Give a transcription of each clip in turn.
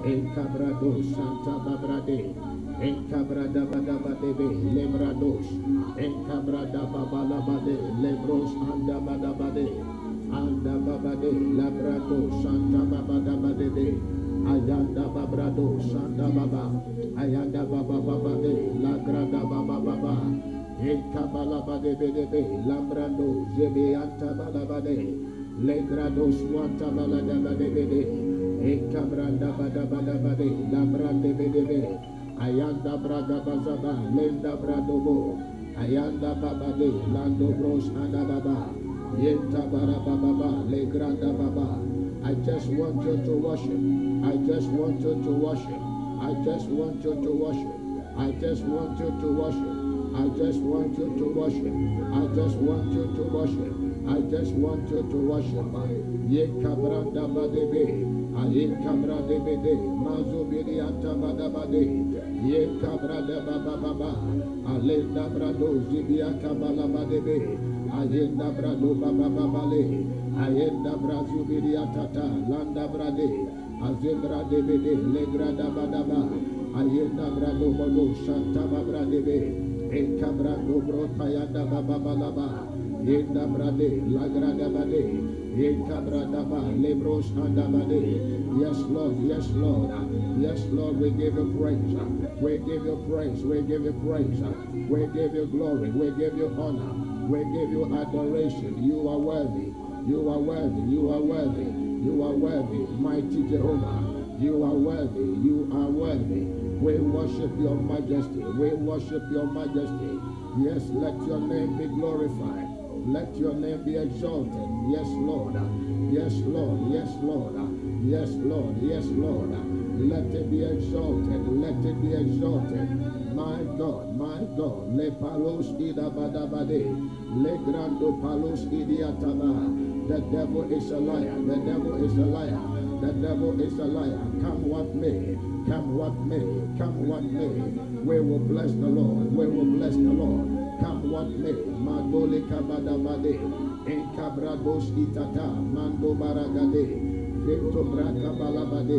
Encabrado Santa Babrade, Encabrada Badabadebe, Lebrados, Encabrada Babalabade, Lebros Anda Badabade, Anda Babade, Labrado Santa Babadabade, Ayanda Babrado Santa Baba, Ayanda Baba Babade, Lagrada Baba Baba, Encabalabade Bedebe, Lambrando, Zebeanta Balabade, Legrado Swanta Baladabade, Ekabranda bada bada bade, labrande bedebe, ayanda braga bazaba, lenda bradobo, ayanda babade, lando bros anda baba, yenta bara baba, legranda baba. I just want you to worship. I just want you to worship. I just want you to worship. I just want you to worship. I just want you to worship. I just want you to worship. I just want you to worship. Ye kabranda badebe. Ayin kabra de bede, mazu bidi anta bada bade, ye kabra de baba baba, alenda brado zibia kabala badebe, ayenda brado baba babale, ayenda brazu bidi atata, landa brade, azembra de bede, legra da badaba, ayenda brado bodo, shanta babra debe, e kabra do brota yanda baba balaba, yenda brade, lagra da bade, yes, Lord, yes, Lord, yes, Lord, we give you praise, we give you praise, we give you praise, we give you glory, we give you honor, we give you adoration. You are worthy, you are worthy, you are worthy, you are worthy, mighty Jehovah, you are worthy, you are worthy. We worship your majesty, we worship your majesty. Yes, let your name be glorified. Let your name be exalted. Yes, Lord. Yes, Lord. Yes, Lord. Yes, Lord. Yes, Lord. Let it be exalted. Let it be exalted. My God, my God. Le palos ida badabade. Le grando palos idiataba. The devil is a liar. The devil is a liar. The devil is a liar. Come what may. Come what may. Come what may. We will bless the Lord. We will bless the Lord. Come what may, Madole Kabadabade, Encabrados Itata, Mando Baragade, Vento Braga Balabade,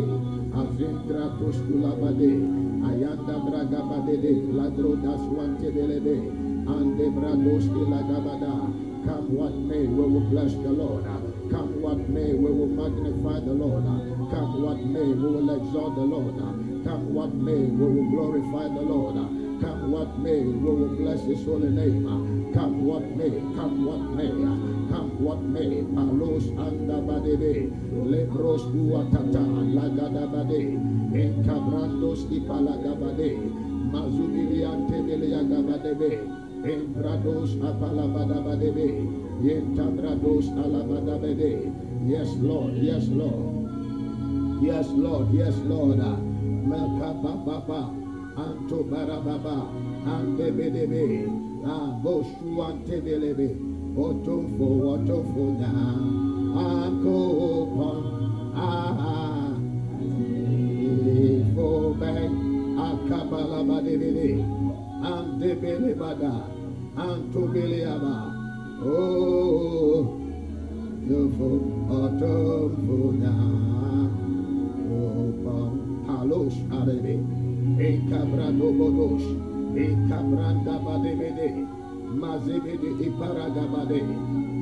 Aventratos Kulabade, Ayanda Braga Badede, Ladrodas Wantebelebe, Ande Brados Ilagabada. Come what may, we will bless the Lord. Come what may, we will magnify the Lord. Come what may, we will exalt the Lord. Come what may, we will glorify the Lord. Come what may, we will bless his holy name. Come what may, come what may, come what may. Palos anda badebe, lebros uatata, lagadabade, encabrandos ipalagabade, mazubiriante beliagabadebe, entrados apalabadabadebe, yentabrados alabadabede. Yes, Lord, yes, Lord. Yes, Lord, yes, Lord. Melkababa. Anto barababa, ante bedebe, boshu ante belebe, otomfo na, anko pon, ifo bang, akabala badebede, ante belebada, anto beleaba, oh, yofo, otomfo na, opon, halos arebe. Ekabrando bodosh, ekabranda badebede, mazebede iparagabade,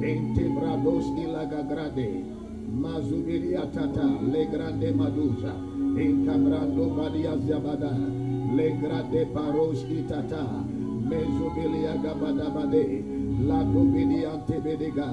entebrados ilagagrade, mazubiri atata, legrande maduza, ekabrando badia zabada, legrade paros itata, mezubili agabadabade, lagobidi antebedega,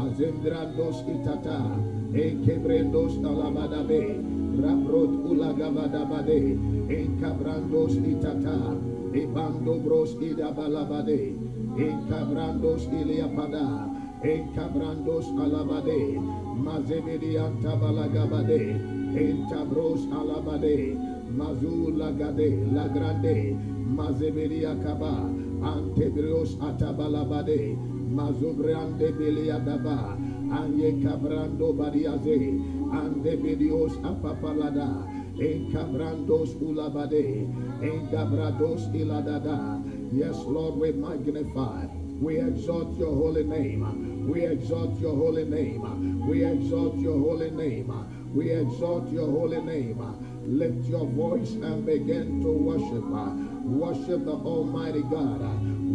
azendrandos itata, ekebrendos alabadabe, rabrot ulagabadabade, encabrandos itata, ebando bros idabalabade, encabrandos iliapada, encabrandos alabade, mazebedi antabalagabade, entabros alabade, mazulagade, lagrande, mazebedi akaba, antebros atabalabade, mazubrande biliadaba, anye cabrando badiaze, ande bedios apapalada, encabrandos ulabade, engabrados iladada. Yes, Lord, we magnify, we exalt your holy name, we exalt your holy name, we exalt your holy name, We exalt your holy name. Lift your voice and begin to worship. Worship the Almighty God.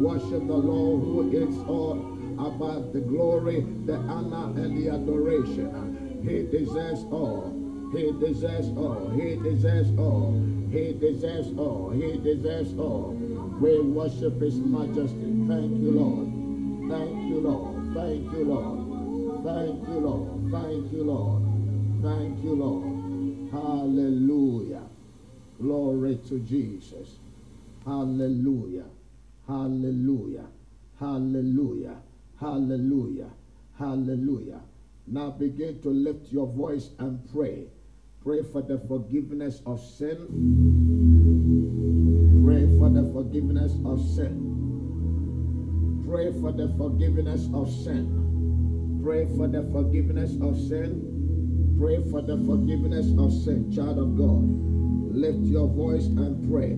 Worship the Lord who is all about the glory, the honor, and the adoration. He deserves all. He deserves all. He deserves all. He deserves all. He deserves all. We worship His majesty. Thank you, Lord. Thank you, Lord. Thank you, Lord. Thank you, Lord. Thank you, Lord. Thank you, Lord. Hallelujah. Glory to Jesus. Hallelujah. Hallelujah. Hallelujah. Hallelujah. Hallelujah. Now begin to lift your voice and pray. Pray for the forgiveness of sin. Pray for the forgiveness of sin. Pray for the forgiveness of sin. Pray for the forgiveness of sin. Pray for the forgiveness of sin, child of God. Lift your voice and pray.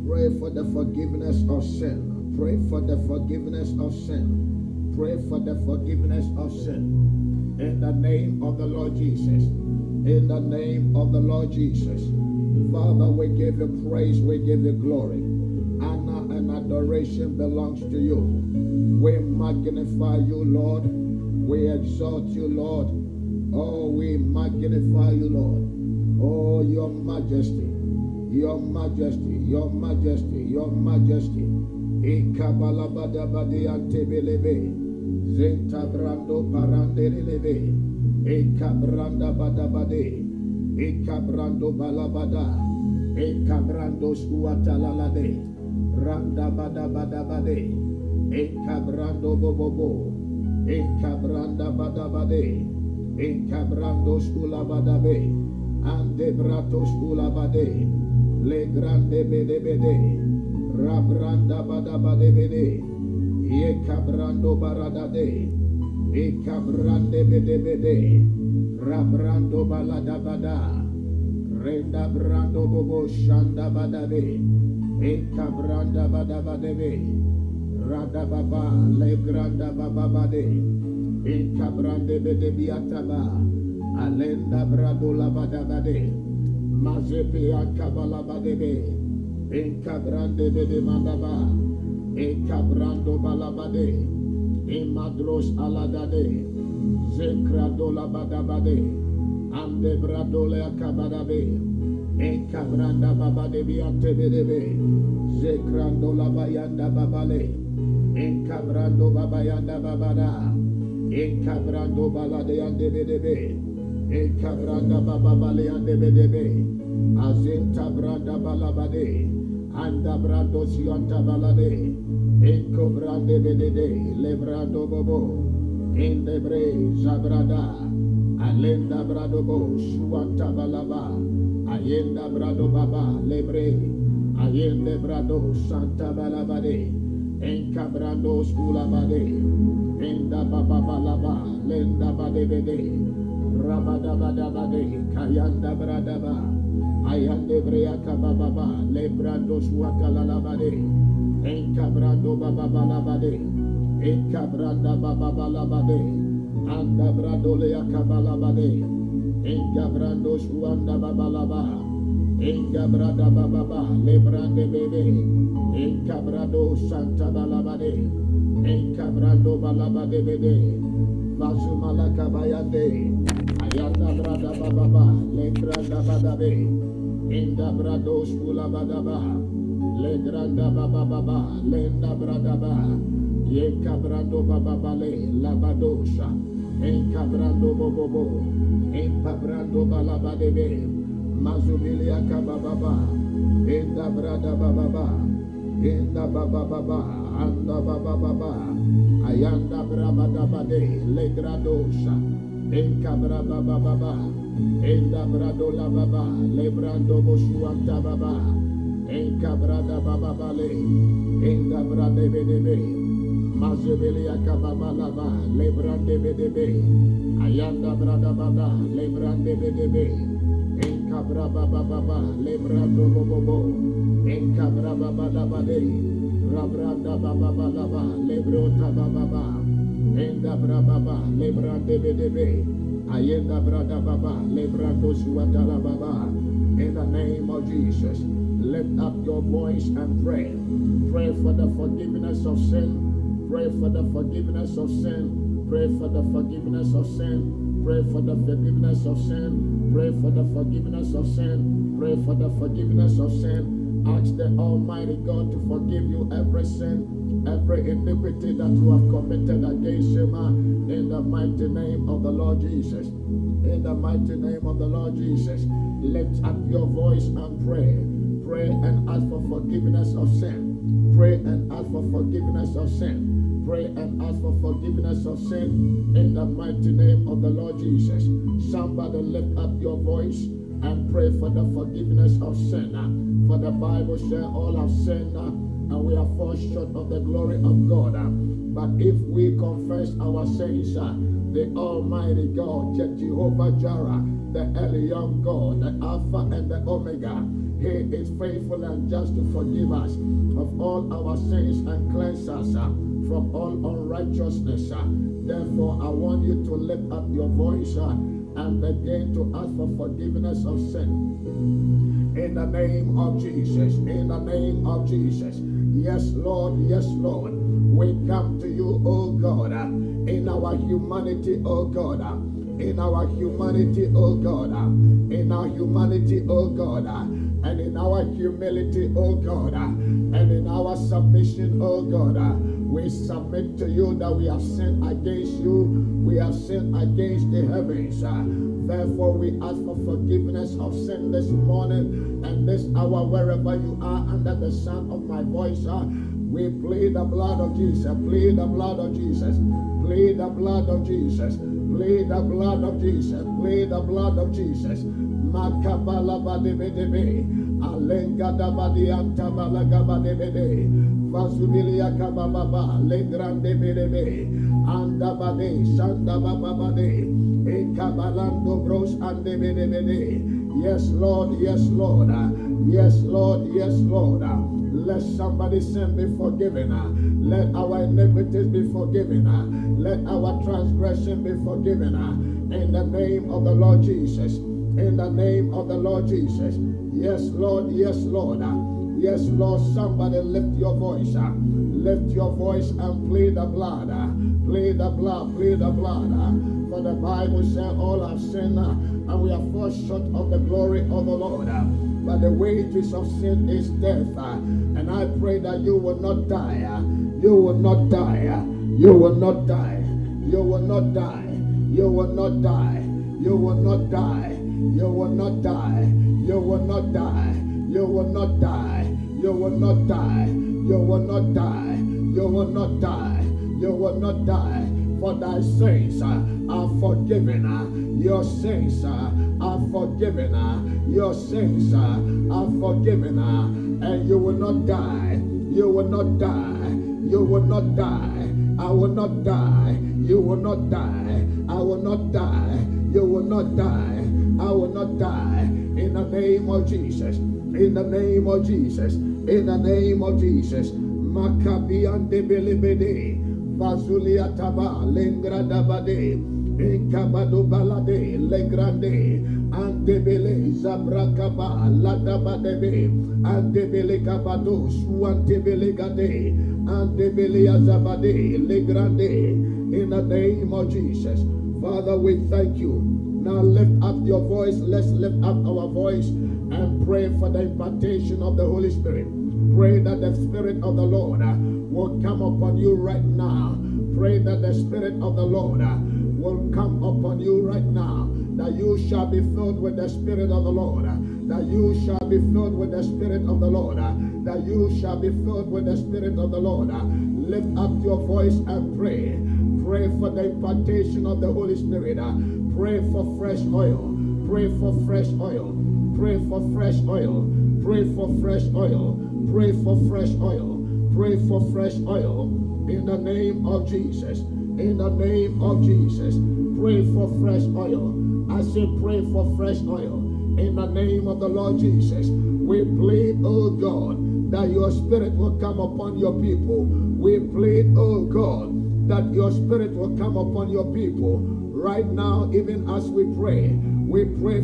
Pray for the forgiveness of sin. Pray for the forgiveness of sin. Pray for the forgiveness of sin. In the name of the Lord Jesus. In the name of the Lord Jesus. Father, we give you praise. We give you glory. Honor and adoration belongs to you. We magnify you, Lord. We exalt you, Lord. Oh, we magnify you, Lord. Oh, your majesty, your majesty, your majesty, your majesty. Ikabalabadabadi antebelebe. Zenta brando parandelebe. Ikabranda badabade. Ikabrando balabada. Ikabrando skuatalalade. Randa badabadabade. Ikabrando bobobo. Ikabranda badabade. Incabrando skula badabe, ande brato skula bade, le grande bede bede, rabranda badabade bede, ye cabrando baradade, e cabrande bede bede, rabrando balada bada, renda brando bobo shanda badabe, e cabranda badabadebe, radababa, le granda bababade. Incabrande bede biataba, alenda brado labadabade, mazepe akabalabadebe, incabrande bede mandaba, incabrando balabade, imadros aladade, zekrado labadabade, ande brado le akabadabe, incabranda babade biatebedebe, zekrando labayanda babale, incabrando babayanda babada. Incabrando balade ande bedebe, incabranda bababale ande bedebe, azinta branda balabade, anda brando sianta balade, incobrande bedede, lebrando bobo, indebre zabrada, alenda brado bo, suanta balaba, ayenda brado baba, lebre, ayende brado, santa balabade, incabrando sculabade. Enda baba balaba, lenda badebede, rabada badabade, kayanda bradaba, ayande breaka bababa, lebrando suatalalabade, encabrando baba balabade, encabranda baba balabade, anda brado leaka balabade, encabrando suanda babalaba, encabrada bababa, lebrande bebe, encabrado santa balabade. Encabrando balabade bede, Vazumala kabayande, ayanda brada bababa, le granda badabe, inda brados kula badaba, le granda bababa, lenda bradaba, ye cabrando bababale, labadosha, encabrando bobobo, empabrando balabadebe, mazubilia kabababa, inda brada bababa, inda bababa. Anda baba baba, ayanda brabada bade, legradosha, enka braba baba, enda bradola baba, lebrando boshuanta baba, enka brada baba bale, enda brade bedebe, mazebeli akababa laba, lebrande bedebe, ayanda brada baba, lebrande bedebe, enka braba baba, lebrando bobo, enka braba baba bade. Rabranda baba baba, lebrota baba, enda brababa, lebrande bedebe, Ayenda brada baba, lebrando suatala baba. In the name of Jesus, lift up your voice and pray. Pray for the forgiveness of sin. Pray for the forgiveness of sin. Pray for the forgiveness of sin. Pray for the forgiveness of sin. Pray for the forgiveness of sin. Pray for the forgiveness of sin. Ask the Almighty God to forgive you every sin, every iniquity that you have committed against him, in the mighty name of the Lord Jesus. In the mighty name of the Lord Jesus, lift up your voice and pray. Pray and ask for forgiveness of sin. Pray and ask for forgiveness of sin. Pray and ask for forgiveness of sin in the mighty name of the Lord Jesus. Somebody lift up your voice and pray for the forgiveness of sin. For the Bible says all have sinned and we are fall short of the glory of God. But if we confess our sins, the Almighty God, Jehovah Jireh, the Elion God, the Alpha and the Omega, He is faithful and just to forgive us of all our sins and cleanse us from all unrighteousness. Therefore, I want you to lift up your voice and begin to ask for forgiveness of sin. In the name of Jesus, in the name of Jesus. Yes, Lord, yes, Lord. We come to you, oh God, in our humanity, oh God, in our humanity, oh God, in our humanity, oh God, and in our humility, oh God, and in our submission, oh God. We submit to you that we have sinned against you, we have sinned against the heavens. Therefore, we ask for forgiveness of sin this morning and this hour, wherever you are under the sound of my voice. We plead the blood of Jesus, plead the blood of Jesus, plead the blood of Jesus, plead the blood of Jesus, plead the blood of Jesus. Makabala badebedebe, alenga dabadi antabala gabadebede, vasubilia kabababa, legrande bedebe, andabade, sandababade, ekabalando bros andebedebede. Yes, Lord, yes, Lord, yes, Lord, yes, Lord. Let somebody's sin be forgiven. Let our iniquities be forgiven. Let our transgression be forgiven. In the name of the Lord Jesus. In the name of the Lord Jesus. Yes, Lord. Yes, Lord. Yes, Lord. Somebody lift your voice. Lift your voice and plead the blood. Plead the blood. Plead the blood. For the Bible says all have sinned and we are fall short of the glory of the Lord. But the wages of sin is death. And I pray that you will not die. You will not die. You will not die. You will not die. You will not die. You will not die. You will not die. You will not die. You will not die. You will not die. You will not die. You will not die. You will not die. For thy sins are forgiven. Your sins are forgiven. Your sins are forgiven. And you will not die. You will not die. You will not die. I will not die. You will not die. I will not die. You will not die. I will not die. In the name of Jesus. In the name of Jesus. In the name of Jesus. Makabian de belebede. Vazulia taba. Lengrada bade. Inkabado balade. Legrande. Andebele. Zabrakaba. Ladabadebe. Andebele kabado. Suantebele gade. Andebele azabade. Legrande. In the name of Jesus. Father, we thank you. Now lift up your voice. Let's lift up our voice and pray for the impartation of the Holy Spirit. Pray that the Spirit of the Lord will come upon you right now. Pray that the Spirit of the Lord will come upon you right now. That you shall be filled with the Spirit of the Lord. That you shall be filled with the Spirit of the Lord. That you shall be filled with the Spirit of the Lord. Lift up your voice and pray. Pray for the impartation of the Holy Spirit. Pray for fresh oil. Pray for fresh oil. Pray for fresh oil. Pray for fresh oil. Pray for fresh oil. Pray for fresh oil. In the name of Jesus. In the name of Jesus. Pray for fresh oil. I say pray for fresh oil. In the name of the Lord Jesus. We plead, oh God, that your Spirit will come upon your people. We plead, oh God, that your Spirit will come upon your people Right now, even as we pray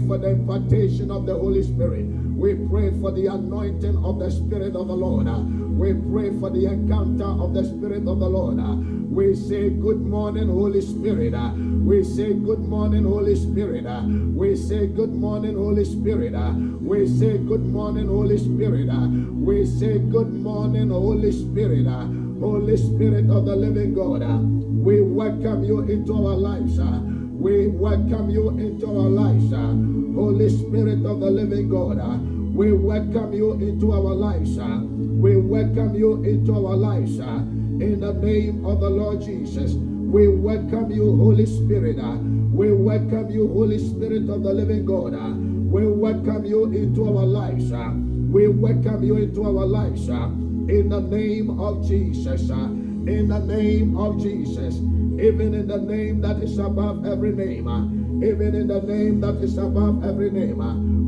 for the impartation of the Holy Spirit. We pray for the anointing of the Spirit of the Lord. We pray for the encounter of the Spirit of the Lord. We say good morning, Holy Spirit. We say good morning, Holy Spirit. We say good morning, Holy Spirit. We say good morning, Holy Spirit. We say good morning, Holy Spirit. Holy Spirit of the living God, we welcome you into our lives. We welcome you into our lives. Holy Spirit of the living God, we welcome you into our lives. We welcome you into our lives. In the name of the Lord Jesus, we welcome you, Holy Spirit. We welcome you, Holy Spirit of the living God. We welcome you into our lives. We welcome you into our lives. In the name of Jesus. In the name of Jesus. Even in the name that is above every name. Even in the name that is above every name.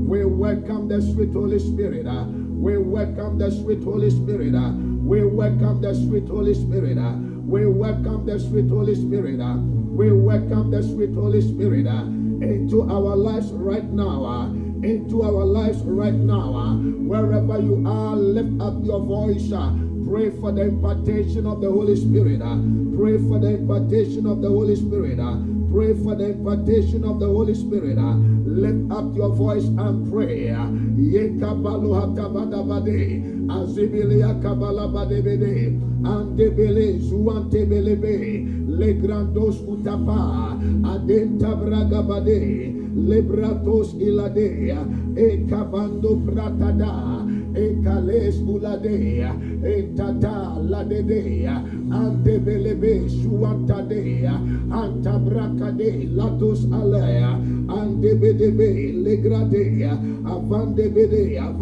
We welcome the sweet Holy Spirit. We welcome the sweet Holy Spirit. We welcome the sweet Holy Spirit. We welcome the sweet Holy Spirit. We welcome the sweet Holy Spirit into our lives right now. Into our lives right now. Wherever you are, lift up your voice. Pray for the impartation of the Holy Spirit. Pray for the impartation of the Holy Spirit. Pray for the impartation of the Holy Spirit. Lift up your voice and pray. Yekabaluhatabadabade, Azibilia kabalabadebede, Andebele zuantebelebe, Legrandos utapa, Adenta bragabade, Lebratos iladea, Ekabando pratada, Ekales uladea, Etata ladedea, Antebelebe suantadea, Antabrakade, Latos alea, Andebedebe, Legradea, Avandebedea,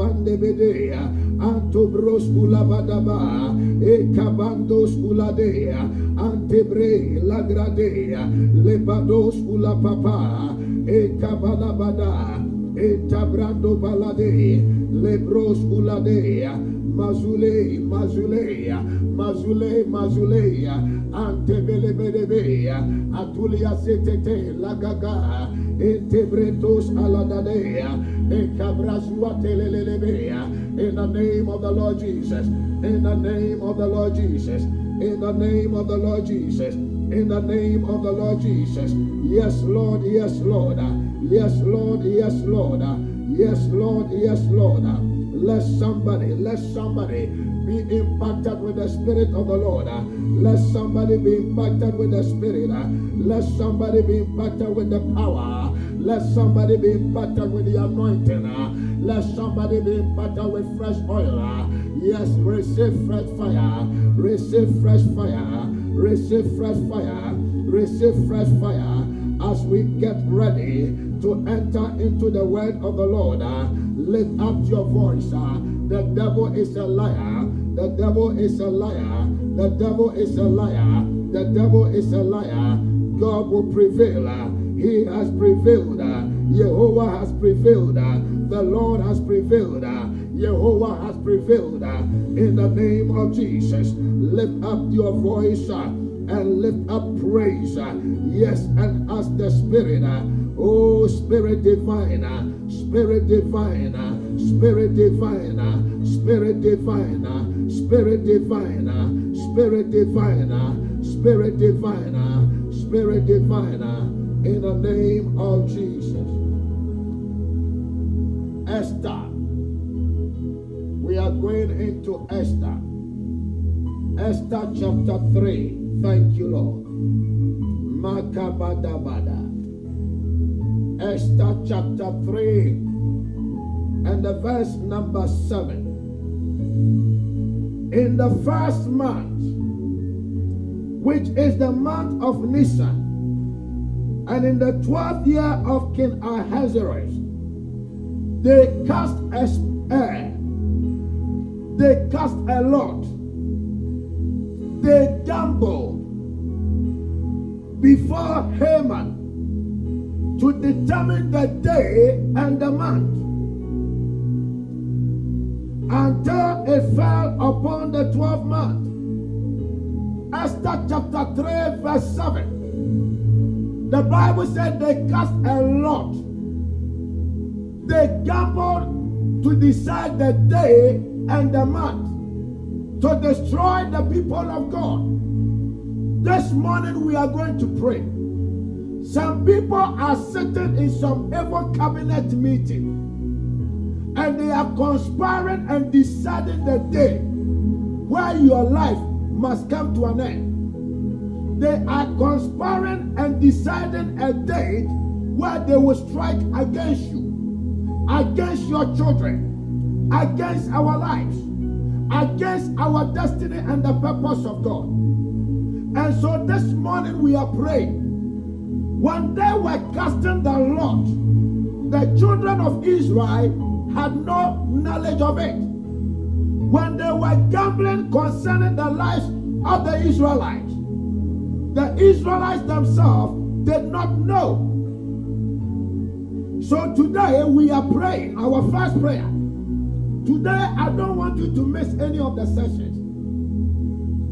Antobros ulabadaba, Ekabandos uladea, Antebre lagradea, Lebados ulapapa, Ekabalabada, Etabrando balade, Lebros uladea, Mazulea, Antebelebedebea, Atulia setete, Lagaga, Entebretos aladadea, Ekabrasuatelelebea, in the name of the Lord Jesus, in the name of the Lord Jesus, in the name of the Lord Jesus, in the name of the Lord Jesus. Yes, Lord, yes, Lord, yes, Lord, yes, Lord, yes, Lord, yes, Lord. Let somebody be impacted with the Spirit of the Lord. Let somebody be impacted with the Spirit. Let somebody be impacted with the power. Let somebody be impacted with the anointing. Let somebody be impacted with fresh oil. Yes, receive fresh fire. Receive fresh fire. Receive fresh fire. Receive fresh fire. As we get ready to enter into the word of the Lord, lift up your voice. The devil is a liar. The devil is a liar. The devil is a liar. The devil is a liar. God will prevail. He has prevailed. Jehovah has prevailed. The Lord has prevailed. Jehovah has prevailed. In the name of Jesus, lift up your voice and lift up praise. Yes, and ask the Spirit. Oh, Spirit divine, Spirit divine, Spirit divine, Spirit divine, Spirit divine, Spirit divine, Spirit divine, Spirit divine, in the name of Jesus. Esther. We are going into Esther. Esther chapter 3. Thank you, Lord. Makabadabada. Esther chapter 3 and the verse number 7. In the first month, which is the month of Nisan, and in the 12th year of King Ahasuerus, they cast a lot. They gambled before Haman to determine the day and the month, until it fell upon the 12th month. Esther chapter 3 verse 7. The Bible said they cast a lot. They gambled to decide the day and the month to destroy the people of God. This morning we are going to pray. Some people are sitting in some evil cabinet meeting and they are conspiring and deciding the day where your life must come to an end. They are conspiring and deciding a date where they will strike against you, against your children, against our lives, against our destiny and the purpose of God. And so this morning we are praying. When they were casting the lot, the children of Israel had no knowledge of it. When they were gambling concerning the lives of the Israelites themselves did not know. So today we are praying our first prayer. Today I don't want you to miss any of the sessions,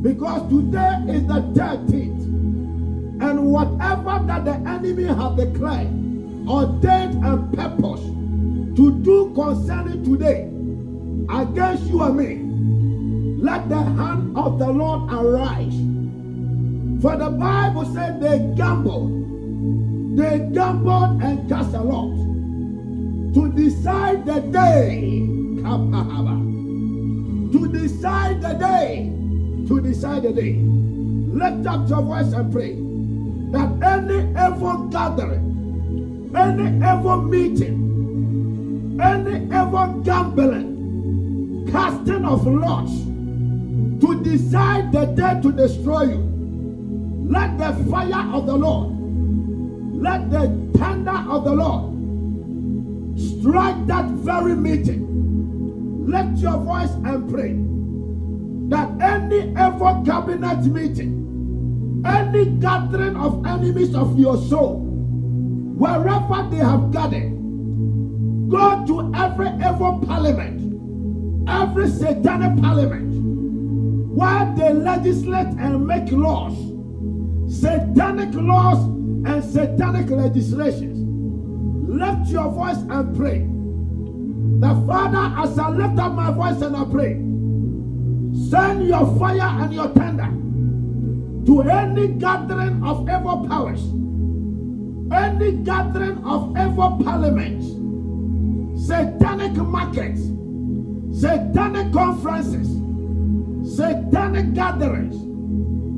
because today is the 13th, and whatever that the enemy have declared, ordained and purpose to do concerning today against you and me, let the hand of the Lord arise. For the Bible said they gambled and cast a lot to decide the day, to decide the day. Lift up your voice and pray that any evil gathering, any evil meeting, any evil gambling, casting of lots to decide the day to destroy you, let the fire of the Lord, let the thunder of the Lord strike that very meeting. Lift your voice and pray that any evil cabinet meeting, any gathering of enemies of your soul, wherever they have gathered, go to every evil parliament, every satanic parliament, where they legislate and make laws, satanic laws and satanic legislations. Lift your voice and pray. The Father, as I lift up my voice and I pray, send your fire and your thunder to any gathering of evil powers, any gathering of evil parliaments, satanic markets, satanic conferences, satanic gatherings,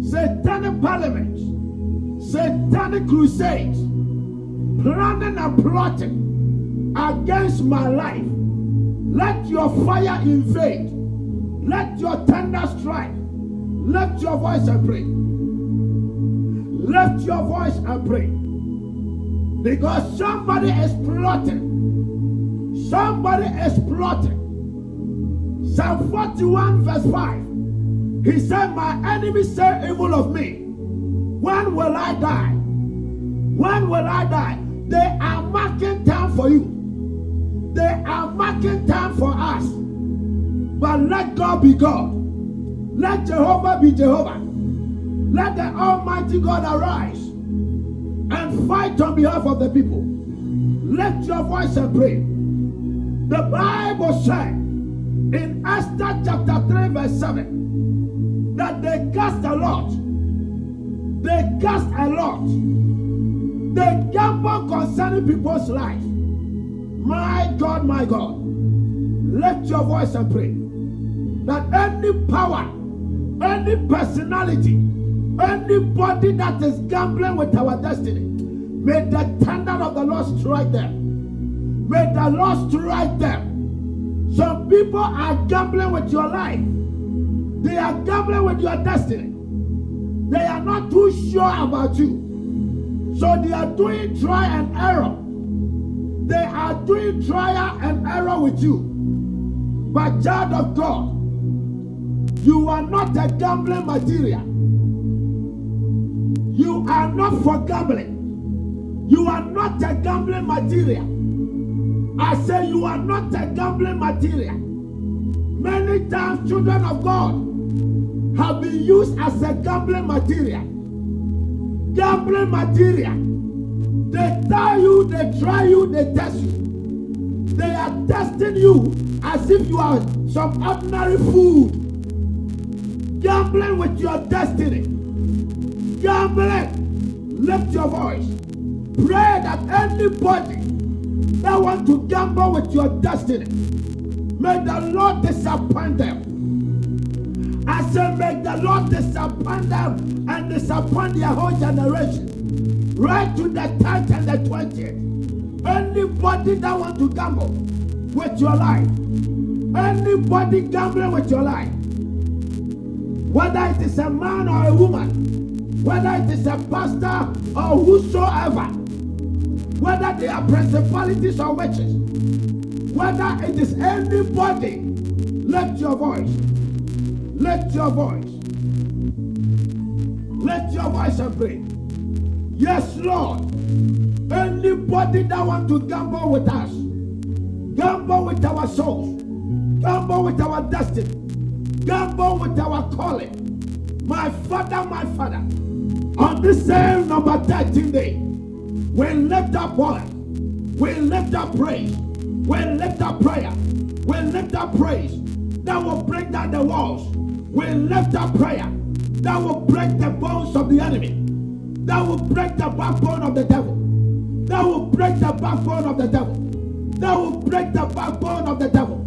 satanic parliaments, satanic crusades, planning and plotting against my life. Let your fire invade. Let your thunder strike. Lift your voice and pray. Lift your voice and pray. Because somebody is plotting. Somebody is plotting. Psalm 41 verse 5. He said, my enemies say evil of me. When will I die? When will I die? They are marking time for you. They are marking time for us. But let God be God. Let Jehovah be Jehovah. Let the Almighty God arise and fight on behalf of the people. Lift your voice and pray. The Bible said in Esther chapter 3 verse 7 that they cast a lot. They cast a lot. They gamble concerning people's lives. My God, my God. Lift your voice and pray that any power, any personality, anybody that is gambling with our destiny, may the thunder of the Lord strike them. May the Lord strike them. Some people are gambling with your life. They are gambling with your destiny. They are not too sure about you. So they are doing try and error. They are doing trial and error with you. But child of God, you are not a gambling material. You are not for gambling. You are not a gambling material. I say you are not a gambling material. Many times children of God have been used as a gambling material. Gambling material. They tell you, they try you, they test you. They are testing you as if you are some ordinary food. Gambling with your destiny. Gambling. Lift your voice. Pray that anybody that wants to gamble with your destiny, may the Lord disappoint them. I said, may the Lord disappoint them and disappoint their whole generation. Right to the 10th and the 20th. Anybody that wants to gamble with your life, anybody gambling with your life, whether it is a man or a woman, whether it is a pastor or whosoever, whether they are principalities or witches, whether it is anybody, lift your voice. Lift your voice. Lift your voice and pray. Yes, Lord. Anybody that wants to gamble with us, gamble with our souls, gamble with our destiny, gamble with our calling. My Father, on this same number 13 day, we lift up voice, we lift up praise, we lift up prayer, we lift up praise that will break down the walls. We lift up prayer that will break the bones of the enemy, that will break the backbone of the devil, that will break the backbone of the devil, that will break the backbone of the devil.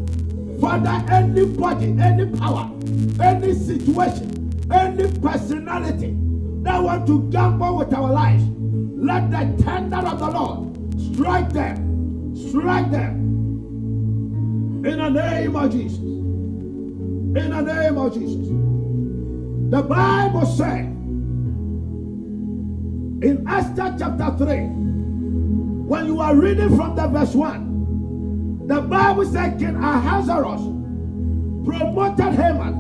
Father, anybody, any power, any situation, any personality that want to gamble with our lives, let the tender of the Lord strike them, strike them. In the name of Jesus. In the name of Jesus. The Bible said in Esther chapter 3, when you are reading from the verse 1, the Bible said King Ahasuerus promoted Haman.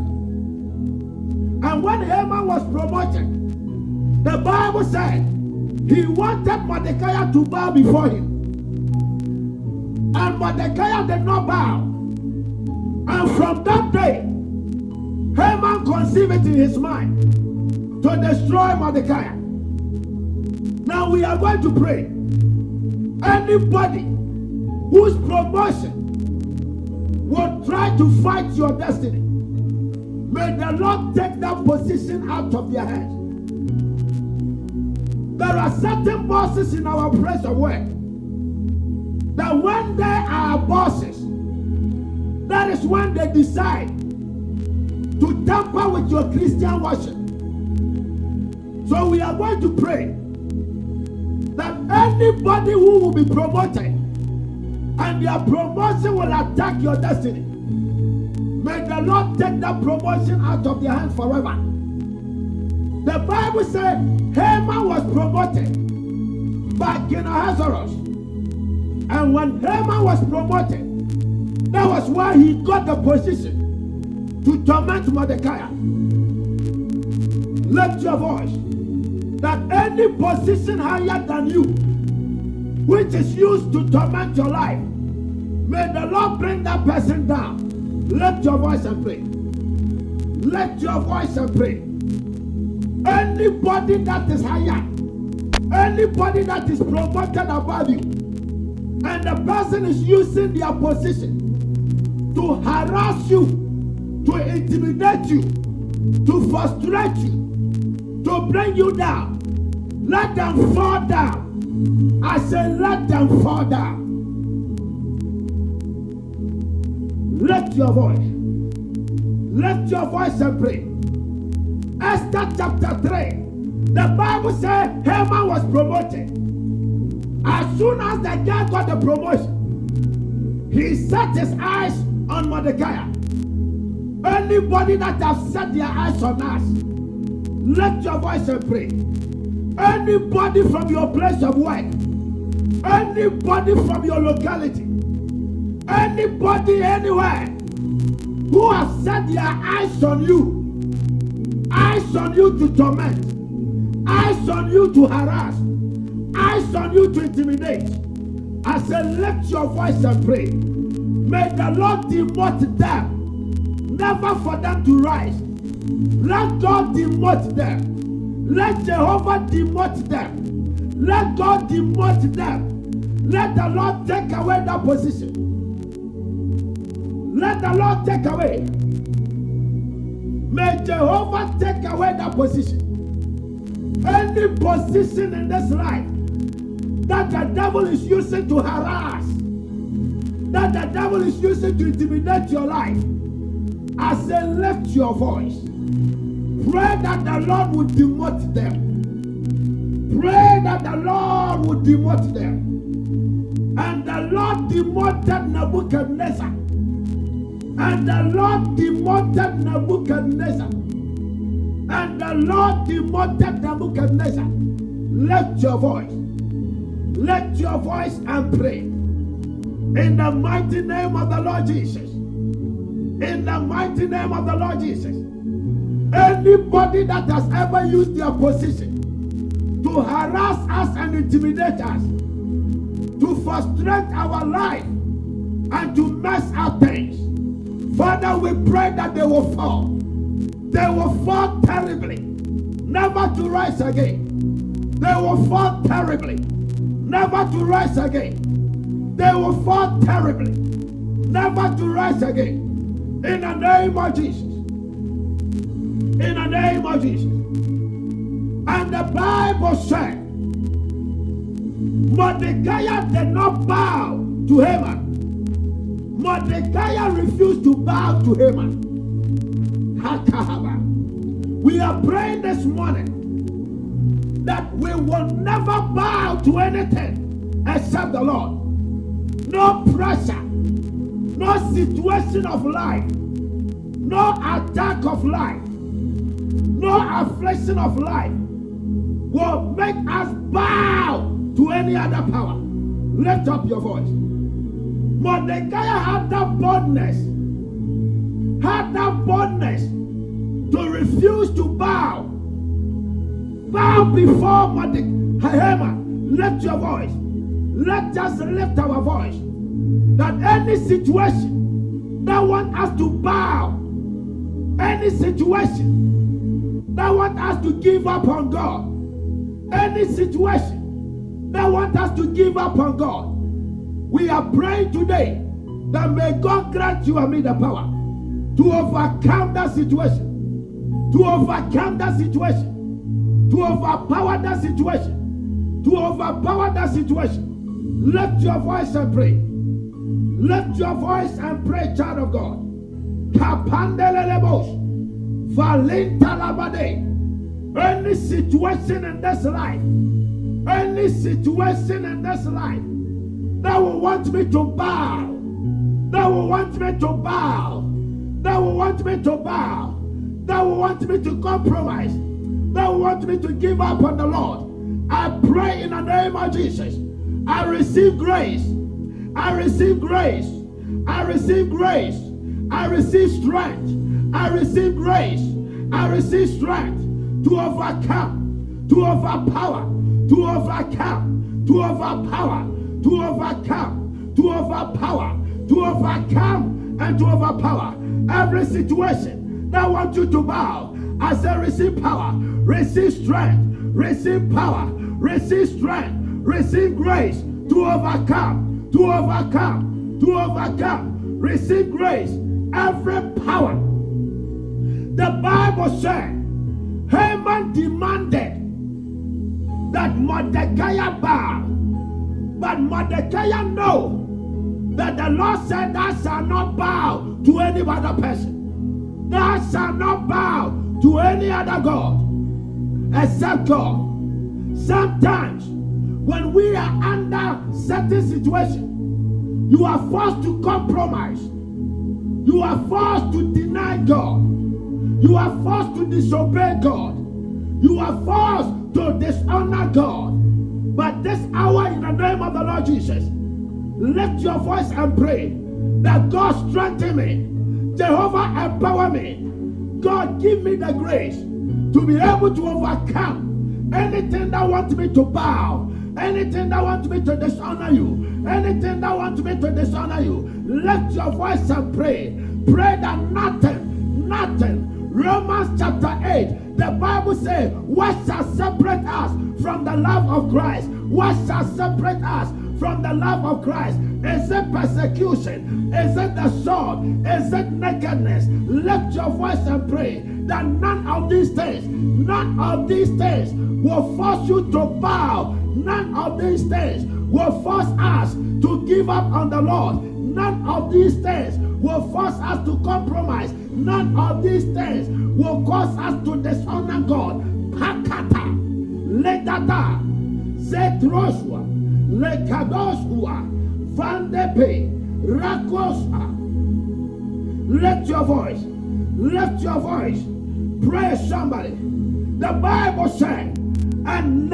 And when Haman was promoted, the Bible said he wanted Mordecai to bow before him. And Mordecai did not bow. And from that day, Haman conceived it in his mind to destroy Mordecai. Now we are going to pray. Anybody whose promotion will try to fight your destiny, may the Lord take that position out of their hands. There are certain bosses in our place of work that when they are bosses, that is when they decide to tamper with your Christian worship. So we are going to pray that anybody who will be promoted and their promotion will attack your destiny, may the Lord take that promotion out of their hands forever. The Bible said Haman was promoted by King Ahasuerus. And when Haman was promoted, that was why he got the position to torment Mordecai. Lift your voice. That any position higher than you, which is used to torment your life, may the Lord bring that person down. Lift your voice and pray. Lift your voice and pray. Anybody that is higher, anybody that is promoted above you, and the person is using their position to harass you, to intimidate you, to frustrate you, to bring you down, let them fall down. I say let them fall down. Lift your voice. Lift your voice and pray. Esther chapter 3. The Bible says Haman was promoted. As soon as the guy got the promotion, he set his eyes on Mordecai. Anybody that has set their eyes on us, lift your voice and pray. Anybody from your place of work, anybody from your locality, anybody anywhere who has set their eyes on you to torment, eyes on you to harass, eyes on you to intimidate, I say lift your voice and pray. May the Lord demote them, never for them to rise. Let God demote them. Let Jehovah demote them. Let God demote them. Let the Lord take away that position. Let the Lord take away. May Jehovah take away that position. Any position in this life that the devil is using to harass, that the devil is using to intimidate your life, I say lift your voice. Pray that the Lord will demote them. Pray that the Lord will demote them. And the Lord demoted Nebuchadnezzar. And the Lord demoted Nebuchadnezzar. And the Lord demoted Nebuchadnezzar. Lift your voice. Lift your voice and pray. In the mighty name of the Lord Jesus. In the mighty name of the Lord Jesus. Anybody that has ever used their position to harass us and intimidate us, to frustrate our life and to mess up things, Father, we pray that they will fall. They will fall terribly, never to rise again. They will fall terribly, never to rise again. They will fall terribly, never to rise again. In the name of Jesus. In the name of Jesus. And the Bible said, Mordecai did not bow to Haman. Mordecai refused to bow to Haman. We are praying this morning that we will never bow to anything except the Lord. No pressure, no situation of life, no attack of life, no affliction of life will make us bow to any other power. Lift up your voice. Mordecai had that boldness to refuse to bow before Haman. Lift your voice. Let us lift our voice. That any situation that wants us to bow, any situation that wants us to give up on God, any situation that wants us to give up on God, we are praying today that may God grant you and me the power to overcome that situation, to overcome that situation, to overpower that situation, to overpower that situation. Lift your voice and pray. Lift your voice and pray, child of God. Any situation in this life, any situation in this life that will want me to bow, that will want me to bow, that will want me to bow, that will want me to compromise, that will want me to give up on the Lord, I pray in the name of Jesus. I receive grace. I receive grace. I receive grace. I receive strength. I receive grace. I receive strength to overcome, to overpower, to overcome, to overpower, to overcome, to overpower, to overcome, and to overpower every situation that wants you to bow. I say receive power, receive strength, receive power, receive strength, receive grace to overcome, to overcome, to overcome. Receive grace, every power. The Bible said Haman demanded that Mordecai bow, but Mordecai know that the Lord said thou shalt not bow to any other person. Thou shalt not bow to any other God except God. Sometimes when we are under certain situation, you are forced to compromise. You are forced to deny God. You are forced to disobey God. You are forced to dishonor God. But this hour, in the name of the Lord Jesus, lift your voice and pray that God strengthen me. Jehovah empower me. God give me the grace to be able to overcome anything that wants me to bow, anything that wants me to dishonor you, anything that wants me to dishonor you. Lift your voice and pray. Pray that nothing, Romans chapter 8, The Bible says, what shall separate us from the love of Christ? What shall separate us from the love of Christ? Is it persecution? Is it the sword? Is it nakedness? Lift your voice and pray that none of these things will force you to bow. None of these things will force us to give up on the Lord. None of these things will force us to compromise. None of these things will cause us to dishonor God. Pakata, Letata, Zetroshua, Lekadoshua, Vandepe, Rakosa. Lift your voice. Lift your voice. Pray somebody. The Bible said, and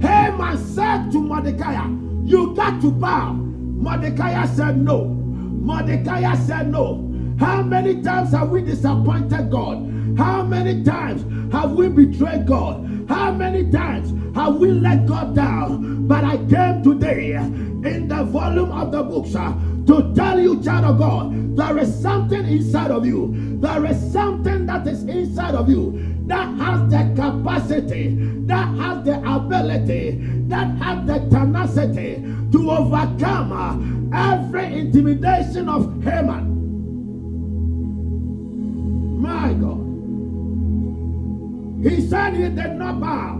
Haman said to Mordecai, you got to bow. Mordecai said no. Mordecai said no. How many times have we disappointed God? How many times have we betrayed God? How many times have we let God down? But I came today in the volume of the books to tell you, child of God, there is something inside of you. There is something that is inside of you that has the capacity, that has the ability, that has the tenacity to overcome every intimidation of Haman. My God. He said he did not bow.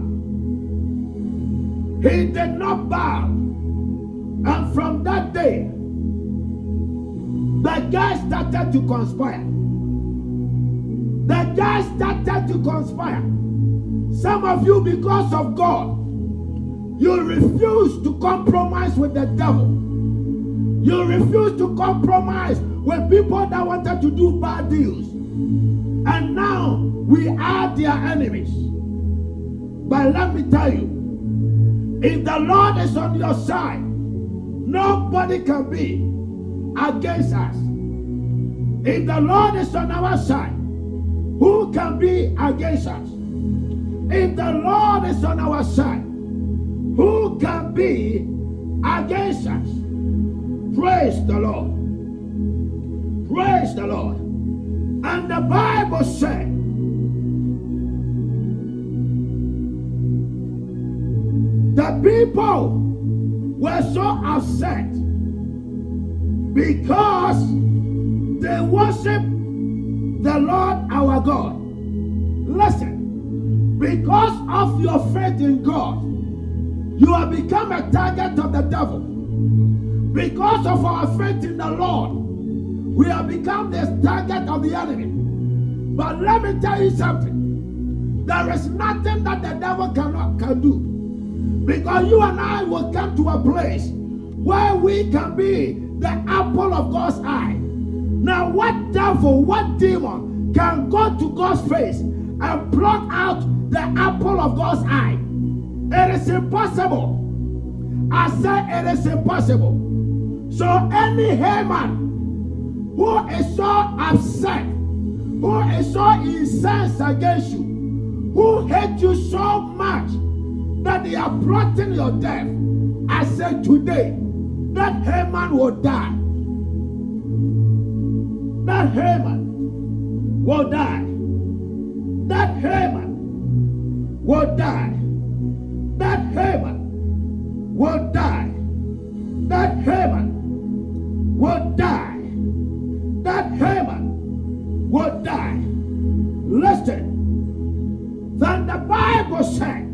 He did not bow. And from that day, the guy started to conspire. The guy started to conspire. Some of you, because of God, you refuse to compromise with the devil. You refuse to compromise with people that wanted to do bad deals. And now we are their enemies. But let me tell you, if the Lord is on your side, nobody can be against us. If the Lord is on our side, who can be against us? If the Lord is on our side, who can be against us? Praise the Lord. Praise the Lord. And the Bible said, the people were so upset because they worship the Lord our God. Listen, because of your faith in God, you have become a target of the devil. Because of our faith in the Lord, we have become the target of the enemy. But let me tell you something. There is nothing that the devil can do. Because you and I will come to a place where we can be the apple of God's eye. Now, what devil, what demon can go to God's face and pluck out the apple of God's eye? It is impossible. I say it is impossible. So any Haman who is so upset, who is so incensed against you, who hate you so much that they are plotting your death, I say today, that Haman will die. That Haman will die. That Haman will die. That Haman will die. That Haman will die. That Haman will die. Listen. Then the Bible said,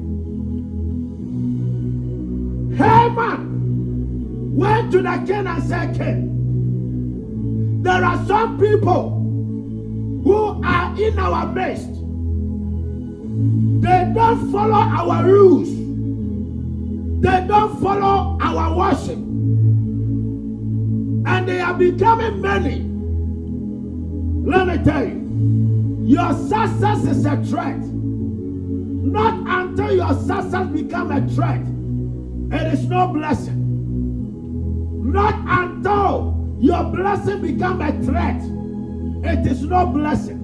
Haman went to the king and said, King, there are some people who are in our midst. They don't follow our rules. They don't follow our worship. And they are becoming many. Let me tell you, your success is a threat. Not until your success becomes a threat, it is no blessing. Not until your blessing becomes a threat, it is no blessing.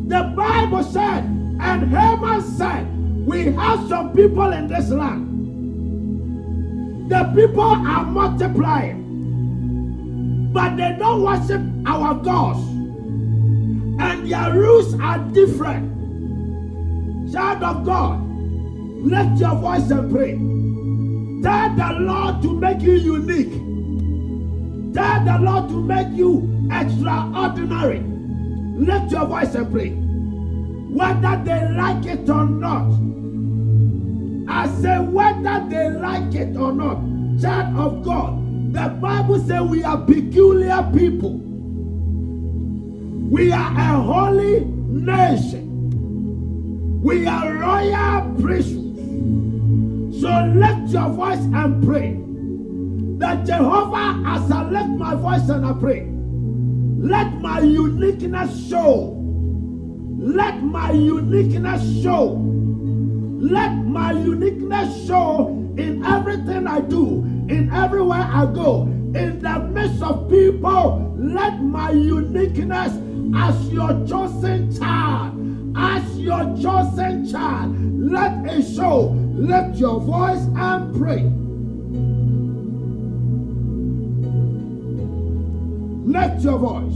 The Bible said, and Haman said, we have some people in this land. The people are multiplying, but they don't worship our gods. and their rules are different. Child of God, lift your voice and pray. Tell the Lord to make you unique. Tell the Lord to make you extraordinary. Lift your voice and pray. Whether they like it or not. I say whether they like it or not. Child of God, the Bible says we are peculiar people. We are a holy nation. We are royal priesthood. So lift your voice and pray that Jehovah, as I lift my voice and I pray, let my uniqueness show. Let my uniqueness show. Let my uniqueness show in everything I do, in everywhere I go, in the midst of people. Let my uniqueness as your chosen child, let it show. Lift your voice and pray. Lift your voice.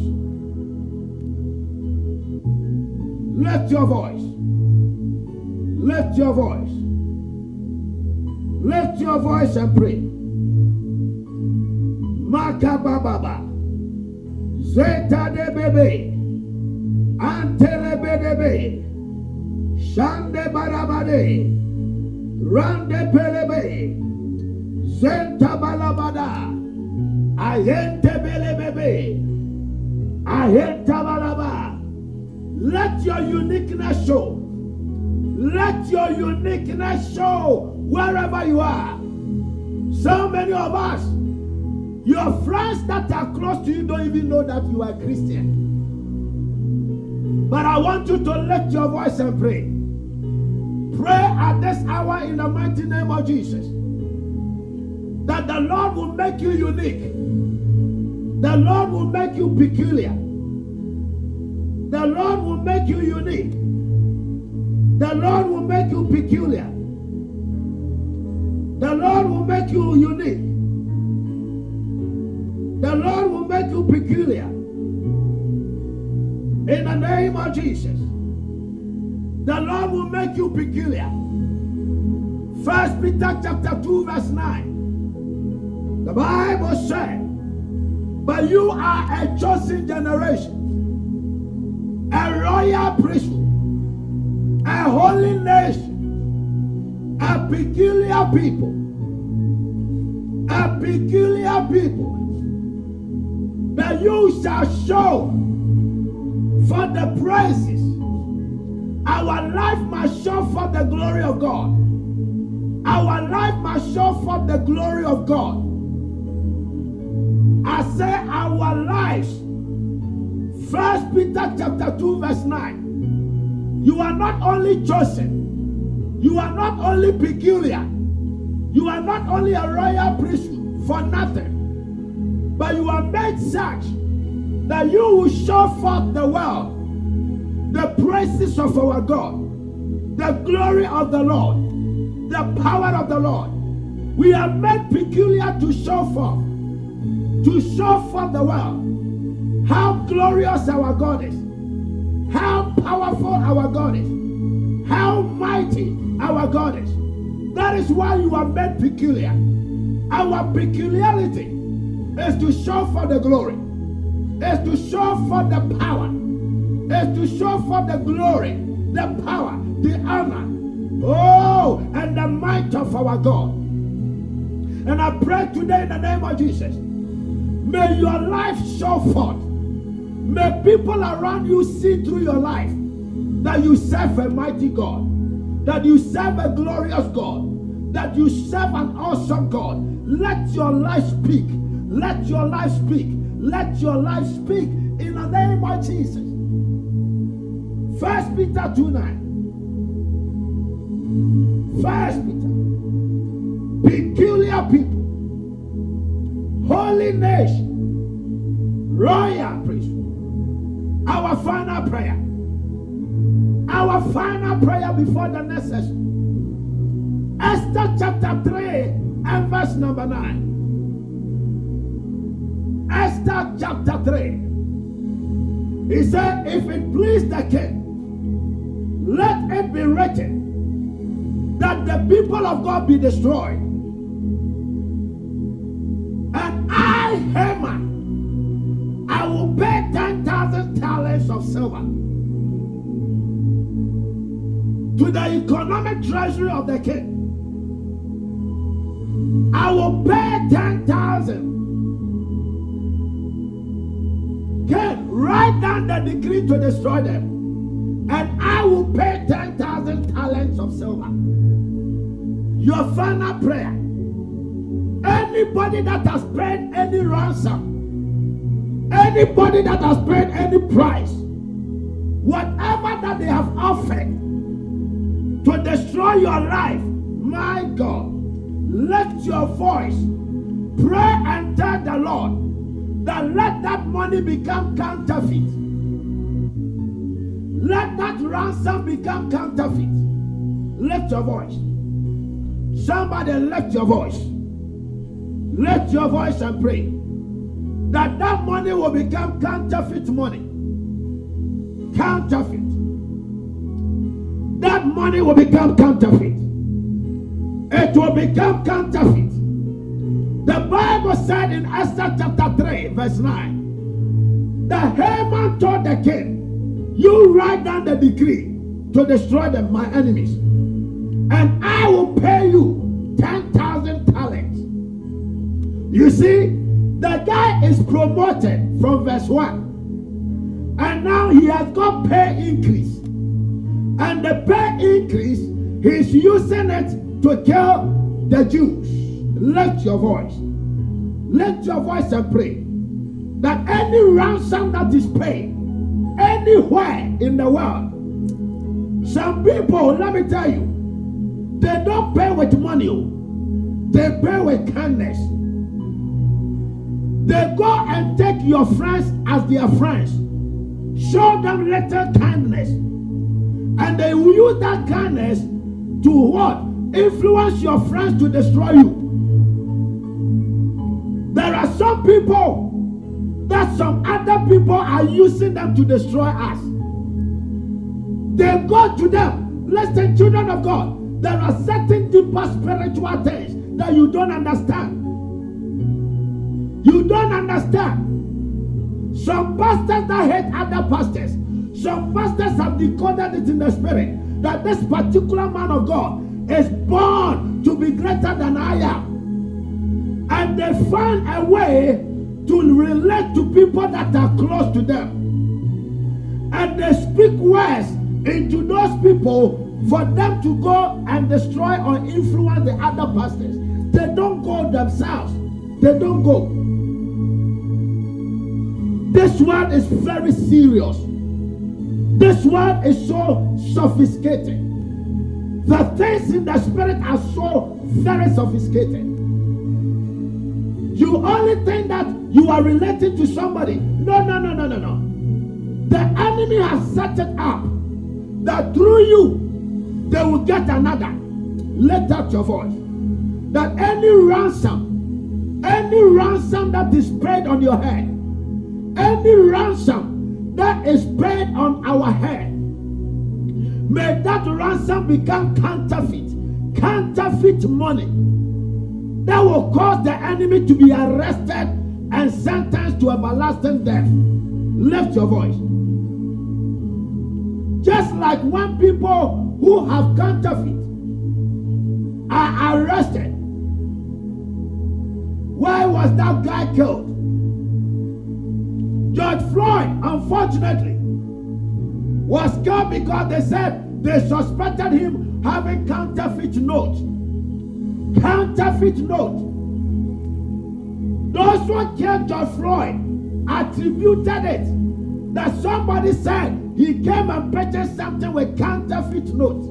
Lift your voice. Lift your voice. Lift your voice and pray. Makababa. Zeta de bebe. Antele bedebe. Shande barabade. Rande pelebe. Zenta balabada. Ayente belebebe. Ayenta balaba. Let your uniqueness show. Let your uniqueness show wherever you are. So many of us, your friends that are close to you don't even know that you are Christian. But I want you to lift your voice and pray. Pray at this hour in the mighty name of Jesus, that the Lord will make you unique. The Lord will make you peculiar. The Lord will make you unique. The Lord will make you peculiar. The Lord will make you unique. The Lord will make you peculiar. In the name of Jesus. The Lord will make you peculiar. 1 Peter chapter 2 verse 9. The Bible said, but you are a chosen generation, a royal priesthood, a holy nation, a peculiar people, that you shall show for the praises. Our life must show for the glory of God. Our life must show for the glory of God. I say our lives. 1 Peter chapter 2 verse 9. You are not only chosen, you are not only peculiar, you are not only a royal priesthood for nothing, but you are made such that you will show forth the world the praises of our God, the glory of the Lord, the power of the Lord. We are made peculiar to show forth the world how glorious our God is, how powerful our God is, how mighty our God is. That is why you are made peculiar. Our peculiarity is to show for the glory, is to show for the power, is to show for the glory, the power, the honor, and the might of our God. And I pray today in the name of Jesus, may your life show forth. May people around you see through your life that you serve a mighty God, that you serve a glorious God, that you serve an awesome God. Let your life speak. Let your life speak. Let your life speak in the name of Jesus. 1 Peter 2:9. 1 Peter. Peculiar people. Holy nation. Royal priesthood. Our final prayer. Our final prayer before the next session. Esther chapter 3 and verse number 9. Esther chapter 3 He said, if it please the king, let it be written that the people of God be destroyed. And I, Haman, I will pay 10,000 talents of silver to the economic treasury of the king. I will pay 10,000. King, write down the decree to destroy them, and I will pay 10,000 talents of silver. Your final prayer. Anybody that has paid any ransom, anybody that has paid any price, whatever that they have offered to destroy your life, my God, lift your voice, pray and tell the Lord that let that money become counterfeit. Let that ransom become counterfeit. Lift your voice. Somebody lift your voice. Lift your voice and pray that that money will become counterfeit money. Counterfeit. That money will become counterfeit. It will become counterfeit. The Bible said in Esther chapter 3 verse 9 that Haman told the king, you write down the decree to destroy them, my enemies, and I will pay you 10,000 talents. You see, the guy is promoted from verse 1, and now he has got pay increase. And the pay increase, he's using it to kill the Jews. Lift your voice. Lift your voice and pray that any ransom that is paid anywhere in the world, some people, let me tell you, they don't pay with money. They pay with kindness. They go and take your friends as their friends. Show them little kindness. And they will use that kindness to what? Influence your friends to destroy you. There are some people that some other people are using them to destroy us. They go to them. Listen, children of God, there are certain deeper spiritual things that you don't understand. You don't understand. Some pastors that hate other pastors. Some pastors have decoded it in the spirit that this particular man of God is born to be greater than I am. And they find a way to relate to people that are close to them. And they speak words into those people for them to go and destroy or influence the other pastors. They don't go themselves. They don't go. This one is very serious. This one is so sophisticated. The things in the spirit are so very sophisticated. You only think that you are related to somebody. No. The enemy has set it up that through you, they will get another. Let out your voice. That any ransom that is paid on your head, any ransom that is paid on our head, may that ransom become counterfeit money that will cause the enemy to be arrested and sentenced to everlasting death. Lift your voice. Just like when people who have counterfeit are arrested. Why was that guy killed? George Floyd, unfortunately, was killed because they said they suspected him having counterfeit notes. Counterfeit note. Those who killed George Floyd attributed it that somebody said he came and purchased something with counterfeit note.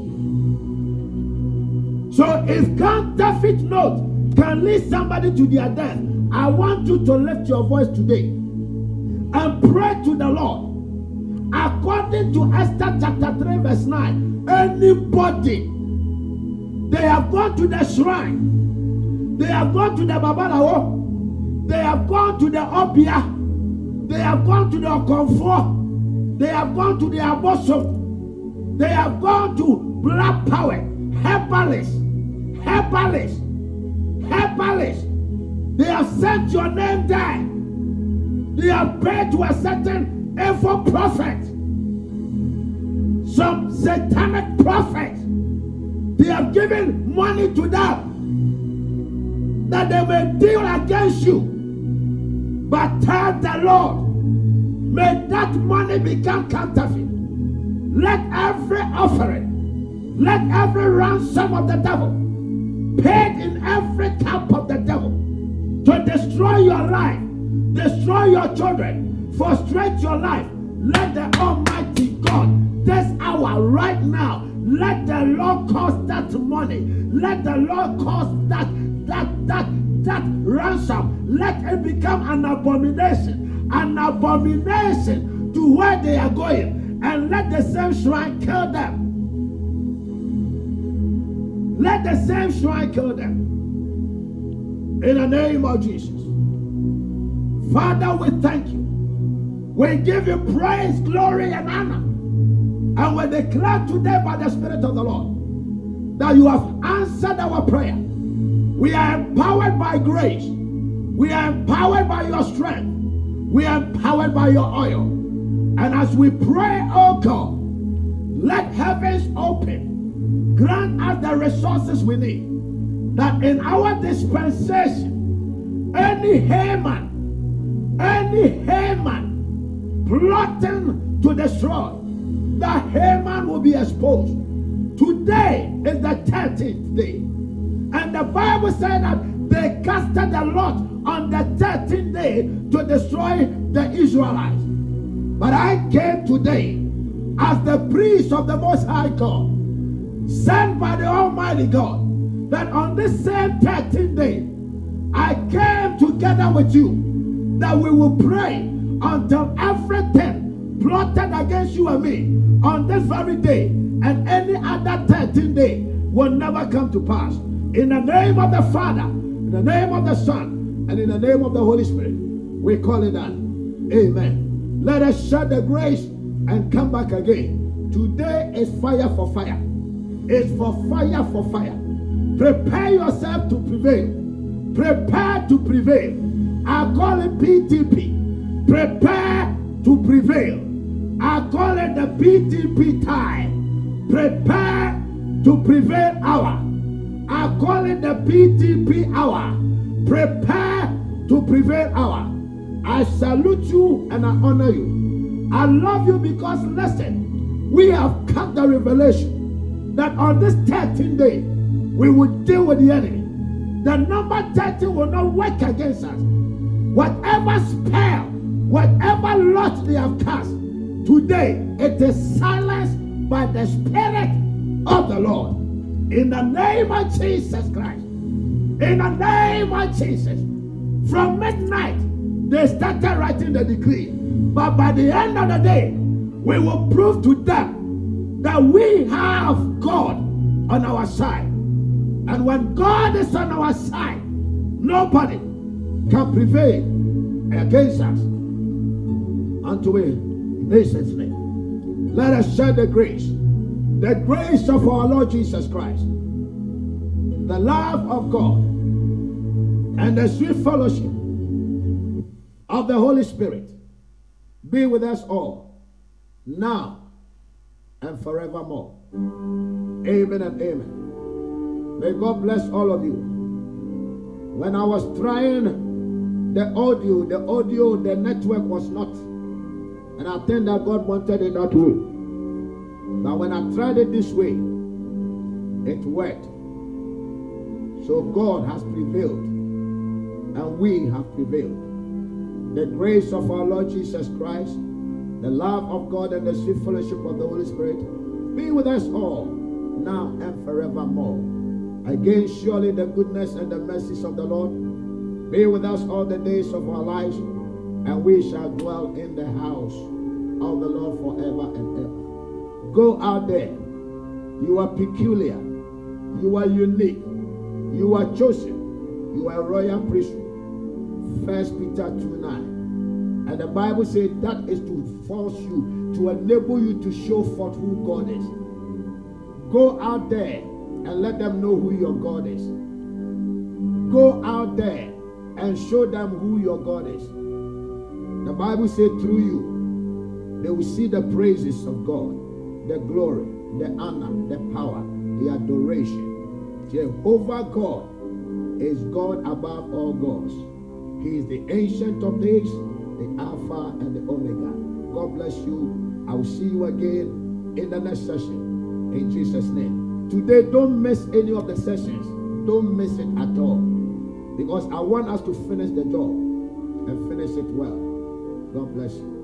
So if counterfeit note can lead somebody to their death, I want you to lift your voice today and pray to the Lord. According to Esther chapter 3 verse 9, anybody, they have gone to the shrine, they have gone to the Babalawo, they have gone to the Obia, they have gone to the Okonfo, They have gone to the bosom. They have gone to black power, herbalists. They have sent your name there. They have paid to a certain evil prophet, some satanic prophet. They have given money to them that they may deal against you. But tell the Lord, may that money become counterfeit. Let every offering, let every ransom of the devil, paid in every camp of the devil, to destroy your life, destroy your children, frustrate your life. Let the Almighty God, this hour, right now, let the Lord cause that money. Let the Lord cause that ransom. Let it become an abomination to where they are going. And let the same shrine kill them. Let the same shrine kill them. In the name of Jesus. Father, we thank you. We give you praise, glory, and honor. And we declare today by the Spirit of the Lord that you have answered our prayer. We are empowered by grace. We are empowered by your strength. We are empowered by your oil. And as we pray, oh God, let heavens open. Grant us the resources we need. That in our dispensation, any Haman plotting to destroy, the Haman will be exposed. Today is the 13th day. And the Bible said that they casted a lot on the 13th day to destroy the Israelites. But I came today as the priest of the Most High God, sent by the Almighty God, that on this same 13th day, I came together with you, that we will pray until everything plotted against you and me on this very day and any other 13th day will never come to pass. In the name of the Father, in the name of the Son, and in the name of the Holy Spirit, we call it done. Amen. Let us share the grace and come back again. Today is fire for fire. It's for fire for fire. Prepare yourself to prevail. Prepare to prevail. I call it PTP. Prepare to prevail. I call it the PTP time. Prepare to prevail hour. I call it the PTP hour. Prepare to prevail hour. I salute you and I honor you. I love you because, listen, we have cut the revelation that on this 13th day, we will deal with the enemy. The number 13 will not work against us. Whatever spell, whatever lot they have cast, today it is silenced by the Spirit of the Lord. In the name of Jesus Christ. In the name of Jesus. From midnight, they started writing the decree. But by the end of the day, we will prove to them that we have God on our side. And when God is on our side, nobody can prevail against us. Unto in Jesus' name. Let us share the grace of our Lord Jesus Christ, the love of God, and the sweet fellowship of the Holy Spirit be with us all, now and forevermore. Amen and amen. May God bless all of you. When I was trying the audio, the network was not. And I think that God wanted it that way. But when I tried it this way, it worked. So God has prevailed. And we have prevailed. The grace of our Lord Jesus Christ, the love of God, and the sweet fellowship of the Holy Spirit be with us all, now and forevermore. Again, surely the goodness and the mercies of the Lord be with us all the days of our lives, and we shall dwell in the house of the Lord forever and ever. Go out there. You are peculiar. You are unique. You are chosen. You are a royal priesthood. 1 Peter 2:9. And And the Bible says that is to force you, to enable you to show forth who God is. Go out there and let them know who your God is. Go out there and show them who your God is. The Bible says through you, they will see the praises of God, the glory, the honor, the power, the adoration. Jehovah God is God above all gods. He is the ancient of days, the Alpha and the Omega. God bless you. I will see you again in the next session. In Jesus' name. Today, don't miss any of the sessions. Don't miss it at all. Because I want us to finish the job and finish it well. God bless you.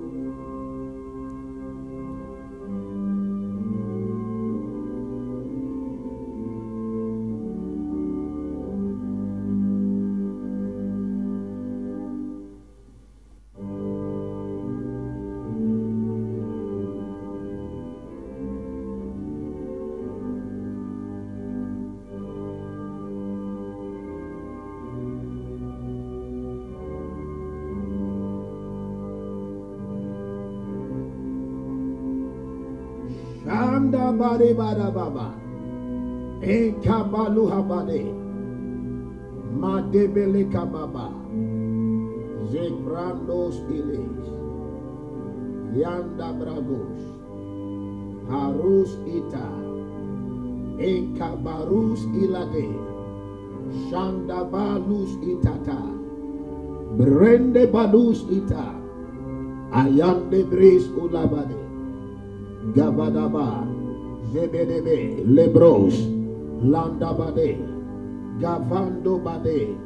Shanda bade bada baba, ekabalu habade, madebele kababa, zekrandos ilis, yanda bragos, harus ita, ekabarus ilade, shanda balus itata, brende balus ita, ayande bris ulabade. Gabadaba, Zebedebe, Lebros, Landabade, Gavando Bade,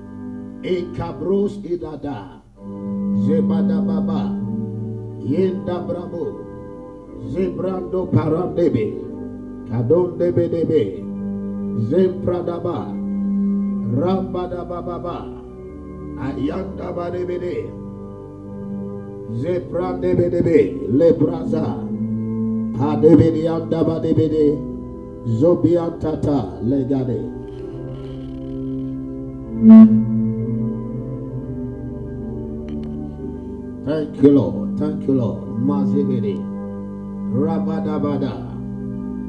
Ekabros Idada, Zebadababa, Yenda Bravo, Zebrando Parandebe, Kadondebedebe, Zempradaba, Rambadababa, Ayanda Badebede, Zeprandebedebe, Lebraza, Adebede andabadebede, Zobiantata legade. Thank you, Lord. Thank you, Lord. Mazebede, Rabadabada,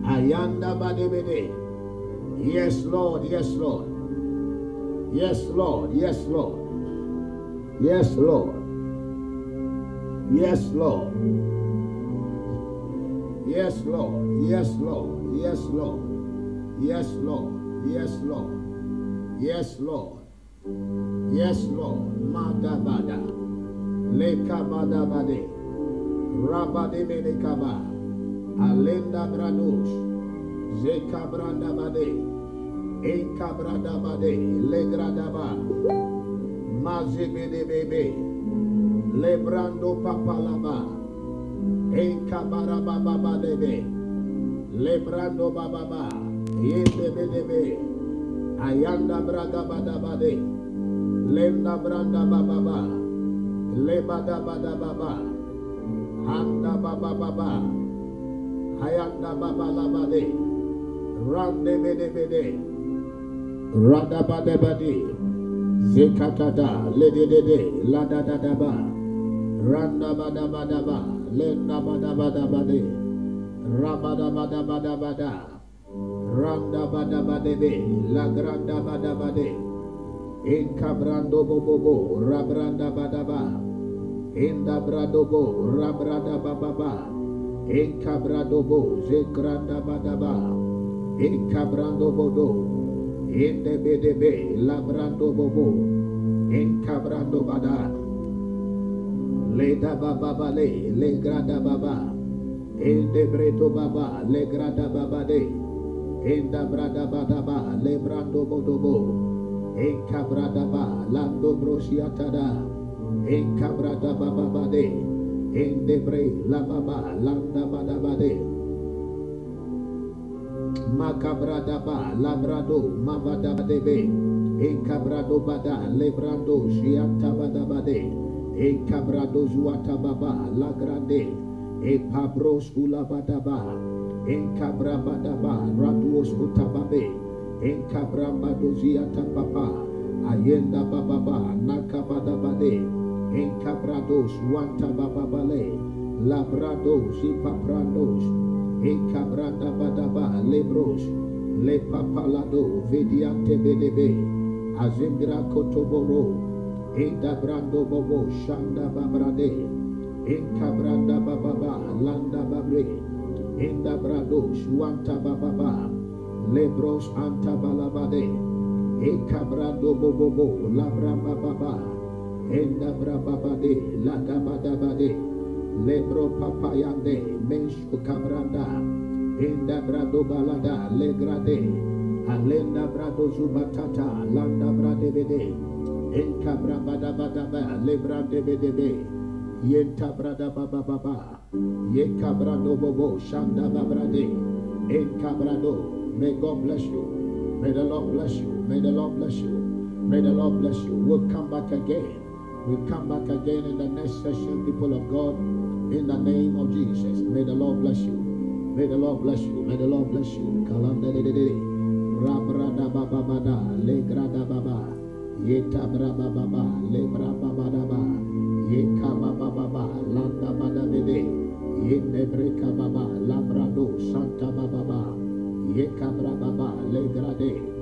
Ayandabadebede. Yes, Lord. Yes, Lord. Yes, Lord. Yes, Lord. Yes, Lord. Yes, Lord. Yes, Lord. Yes, Lord. Yes, Lord. Yes, Lord. Yes, Lord. Yes, Lord. Yes, Lord. Madabada. Lekabadabade. Rabademedekaba. Alenda brados. Zekabrandabade. Enkabradabade. Legradaba. Mazebedebebe. Lebrando papalaba. Enkabara baba debe, lebrando baba, yendebe debe, ayanda braga badabade, lenda branda baba, lebada baba, anda baba, ayanda baba labade, rande bede, rada badabade, zekatada, ledede, lada dadaba, randa badabadaba. Lenda bada bada bade, rabada bada bada bada, randa bada bade be, la granda bada bade, incabrando bobo, rabranda bada ba, inda bradobo, rabrada baba, incabradobo, zegranda bada ba, incabrando bodo, inde bedebe, labrando bobo, incabrando bada. Leda baba le grada baba, ende bredo baba, le grada baba de, enda brada badaba, le brando bodobo, enka brada ba, lando brosiatada, enka brada baba de, ende bre la baba, landa badaba de, makabrada ba, labrado, mavada debe, enka brado bada, le brando, shianta badaba de. E cabrado zuata baba la grande e pabros ulabadaba e cabrabadaba raduos utababe e cabrambadozia tapapa ayenda bababa nakabadabade Encabrados, Wanta Bababale, Labrados, Ipaprandos, Encabranda Badaba, Lebros, Le Papalado, Vediante Bedebe, Azimbra Kotoboro, Endabrando Bobo, Shanda Babrade, Encabranda Bababa, Landa Babre, Endabrados, Wanta Bababa, Lebros Anta Balabade, Encabrando Bobo, Labra Bababa, Endabrababade, Ladabadabade, Lebro Papayande, Menshu Cabranda, Endabrado Balada, Legrade, Alenda Brado Zubatata, Landa Bradebede, Encabrabadabadaba, Lebradebedebe, Yenta Brada Bababa, Yekabrado Bobo, Shanda Babrade, Encabrado. May God bless you. May the Lord bless you. May the Lord bless you. May the Lord bless you. We'll come back again. We'll come back again in the next session, people of God, in the name of Jesus. May the Lord bless you. May the Lord bless you. May the Lord bless you. Kalanda de de. Rabrada babada, legrada baba, yeta braba baba, lebra baba baba, yeka baba baba, landa bada bede, yenebreka baba, labrado, santa baba, yeka braba baba, legrade.